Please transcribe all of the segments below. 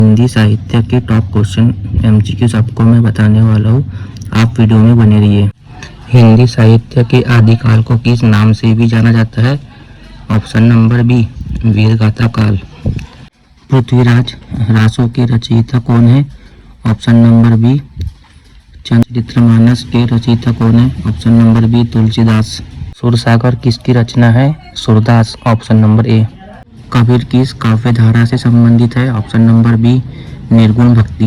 हिंदी साहित्य के top question MCQs आपको मैं बताने वाला हूँ, आप वीडियो में बने रहिए। हिंदी साहित्य के आदिकाल को किस नाम से भी जाना जाता है? ऑप्शन नंबर बी, वीरगाथा काल। पृथ्वीराज रासों के रचयिता कौन है? ऑप्शन नंबर बी, चरित्रमानस के रचयिता कौन है? Option number B, Tulsidas. Sursagar किसकी रचना है? Surdas. Option number A. Kabir किस काव्य धारा से संबंधित है? ऑप्शन नंबर बी, निर्गुण भक्ति।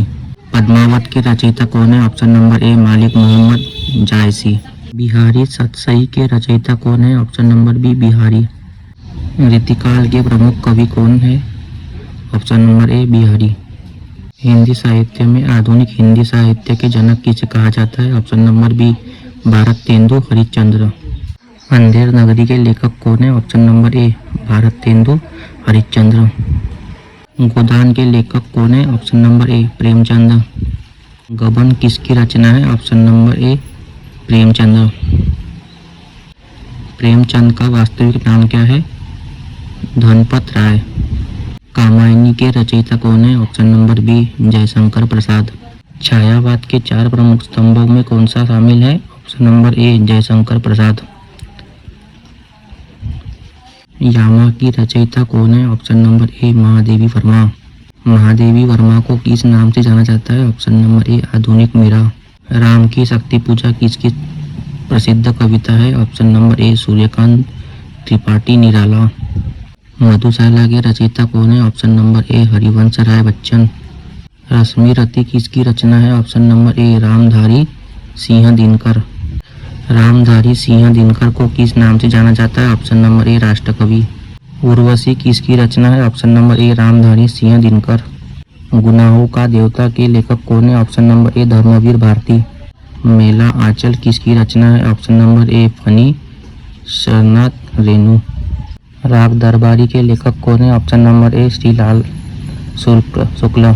पद्मावत के रचयिता कौन है? Option number A, Malik Mohammad Jayasi. Bihari Satsai के रचयिता कौन है? Option number B, Bihari. रीतिकाल के प्रमुख कवि कौन है? Option number A, Bihari. Hindi साहित्य में आधुनिक हिंदी साहित्य के जनक किसे कहा जाता है? Option number B, Bharatendu Harishchandra. Andher Nagari के लेखक कौन है? Option number A, Bharatendu Harishchandra. Godan के लेखक कौन है? Option number A, Premchand. Gaban किसकी रचना है? Option number A, Premchand. Premchand का वास्तविक नाम क्या है? धनपत राय। कामायनी के रचयिता कौन है? Option number B, Jaishankar Prasad. छायावाद के 4 प्रमुख स्तंभों में कौन सा शामिल है? ऑप्शन नंबर ए, जयशंकर प्रसाद। यामा की रचयिता कौन है? ऑप्शन नंबर ए, महादेवी वर्मा। महादेवी वर्मा को किस नाम से जाना जाता है? ऑप्शन नंबर ए, आधुनिक मीरा। राम की शक्ति पूजा किसकी प्रसिद्ध कविता है? Option number A, Suryakant Tripathi Nirala. Madhushala के रचयिता कौन है? Option number A, Harivansh Rai Bachchan. Rashmirathi किसकी रचना है? Option number A, Ramdhari Singh Dinkar. Ramdhari Singh Dinkar को किस नाम से जाना जाता है? ऑप्शन नंबर ए, राष्ट्रकवि। उर्वशी किसकी रचना है? Option number A, Ramdhari Singh Dinkar. Gunahon ka Devta के लेखक कौन है? Option number A, Dharamvir Bharati. Maila आंचल किसकी रचना है? Option number A, Phanishwarnath Renu. Raag Darbari के लेखक कौन है? Option number A, Shrilal Shukla.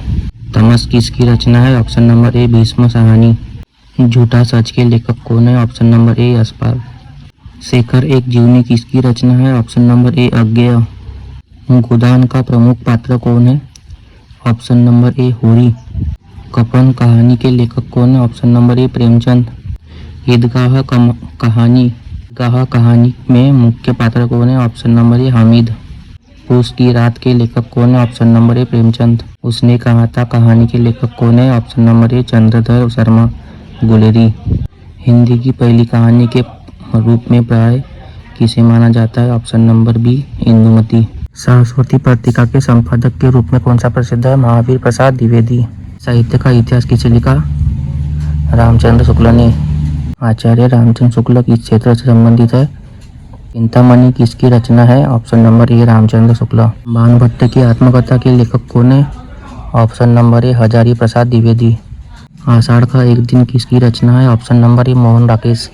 Tamas किसकी रचना है? Option number A, Bhisham Sahni. Jhootha Sach के लेखक कौन है? Option number A, Yashpal. Shekhar Ek Jivani किसकी रचना है? ऑप्शन नंबर ए, अज्ञेय। गोदान का प्रमुख पात्र कौन है? ऑप्शन नंबर ए, होरी। कफन कहानी के लेखक कौन है? Option number A, Premchand. Idgah कहानी में मुख्य पात्र कौन है? Option number A, Hamid. पूस की रात के लेखक कौन है? Option number A, Premchand. उसने कहा था कहानी के लेखक कौन है? Option number A, Chandradhar Sharma Guleri. Hindi की पहली कहानी के रूप में प्राय किसे माना जाता है? Option number B, Indumati. Saraswati पत्रिका के संपादक के रूप में कौन सा प्रसिद्ध है? महावीर प्रसाद द्विवेदी। साहित्य का इतिहास किसे लिखा? रामचंद्र शुक्ल ने। आचार्य रामचंद्र शुक्ल किस क्षेत्र से संबंधित है? चिंतामणि किसकी रचना है? Option number A, Ramchandra Shukla. Banabhatta की आत्मकथा के लेखक कौन है? Option number A, Hazari Prasad Dwivedi. आषाढ़ का एक दिन किसकी रचना है? Option number A, Mohan Rakesh.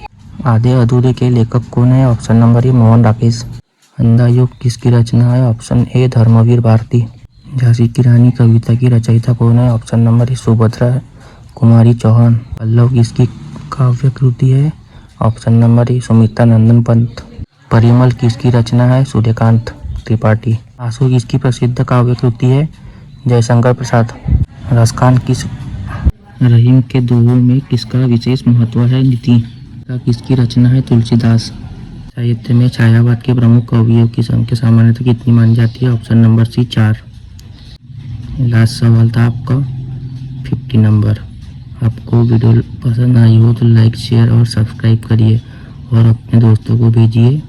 आधे अधूरे के लेखक कौन है? Option number A, Mohan Rakesh. अंधा युग किसकी रचना है? Option A, Dharamvir Bharati. झांसी की रानी कविता की रचयिता कौन है? Option number A, Subhadra Kumari Chauhan. Pallav किसकी काव्य कृति है? ऑप्शन नंबर ए, सुमित्रा नंदन पंत। परिमल किसकी रचना है? सूर्यकांत त्रिपाठी। आंसू किसकी प्रसिद्ध काव्य कृति है? जयशंकर प्रसाद। रसखान किस रहीम के दोहों में किसका विशेष महत्व है? नीति का किसकी रचना है? तुलसीदास। साहित्य में छायावाद के प्रमुख कवियों की संख्या सामान्यतः कितनी मानी जाती है? Option number C, 4। लास्ट सवाल था आपका 50 नंबर। आपको वीडियो पसंद आई हो तो लाइक, शेयर और सब्सक्राइब करिए और अपने दोस्तों को भेजिए।